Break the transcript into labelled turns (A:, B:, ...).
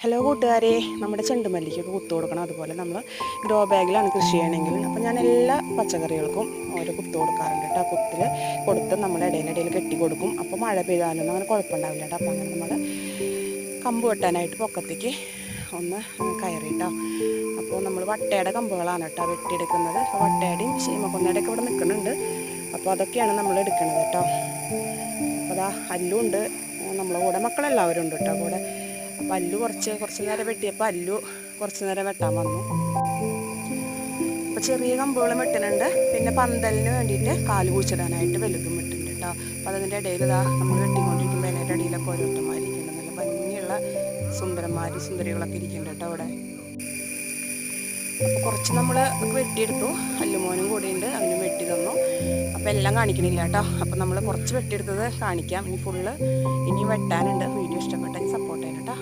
A: Hello കൂട്ടുകാരെ, നമ്മുടെ ചെണ്ടുമല്ലിക്കൊക്കെ കുത്തു കൊടുക്കണം. അതുപോലെ നമ്മൾ ഗ്രോ ബാഗിലാണ് കൃഷി ചെയ്യണമെങ്കിൽ അപ്പോൾ ഞാൻ എല്ലാ പച്ചക്കറികൾക്കും ഓരോ കുത്തു കൊടുക്കാറുണ്ട് കേട്ടോ. കുത്തിൽ കൊടുത്ത് നമ്മൾ ഇടയിലിടയിൽ കെട്ടി കൊടുക്കും. അപ്പോൾ മഴ പെയ്താലൊന്നും അങ്ങനെ കുഴപ്പമുണ്ടാവില്ല കേട്ടോ. അപ്പോൾ അങ്ങനെ നമ്മൾ കമ്പ് വെട്ടാനായിട്ട് പൊക്കത്തേക്ക് ഒന്ന് കയറിയിട്ടോ. അപ്പോൾ നമ്മൾ വട്ടയുടെ കമ്പുകളാണ് കേട്ടോ വെട്ടിയെടുക്കുന്നത്. അപ്പോൾ വട്ടയുടെയും ശീമക്കൊന്നയുടെയൊക്കെ ഇവിടെ നിൽക്കുന്നുണ്ട്. അപ്പോൾ അതൊക്കെയാണ് നമ്മൾ എടുക്കുന്നത് കേട്ടോ. അപ്പോൾ അതാ അല്ലുണ്ട്, നമ്മളെ കൂടെ മക്കളെല്ലാവരും ഉണ്ട് കേട്ടോ കൂടെ. അപ്പോൾ അല്ലു കുറച്ച് നേരം വെട്ടിയപ്പോൾ അല്ലു കുറച്ച് നേരം വെട്ടാൻ വന്നു. അപ്പോൾ ചെറിയ കമ്പുകളും വെട്ടുന്നുണ്ട്, പിന്നെ പന്തലിന് വേണ്ടിയിട്ട് കാല് കുഴിച്ചിടാനായിട്ട് വലുതും വെട്ടുന്നുണ്ട് കേട്ടോ. അപ്പോൾ അതിൻ്റെ ഇടയിൽ ഇതാ നമ്മൾ വെട്ടിക്കൊണ്ടിരിക്കുമ്പോൾ അതിൻ്റെ ഇടയിലൊക്കെ ഓരോരുത്തന്മാരിക്കുന്നുണ്ട്. നല്ല ഭംഗിയുള്ള സുന്ദരികളൊക്കെ ഇരിക്കുന്നുണ്ട് കേട്ടോ അവിടെ. അപ്പോൾ കുറച്ച് നമ്മൾ വെട്ടിയെടുത്തു. അല്ലുമോനും കൂടിയുണ്ട്, അവനും വെട്ടി തന്നു. അപ്പോൾ എല്ലാം കാണിക്കണില്ല കേട്ടോ. അപ്പോൾ നമ്മൾ കുറച്ച് വെട്ടിയെടുത്തത് കാണിക്കാം. ഇനി ഫുള്ള് ഇനി വെട്ടാനുണ്ട്. വീഡിയോ ഇഷ്ടപ്പെട്ടെങ്കിൽ സപ്പോർട്ട് ചെയ്യണം കേട്ടോ.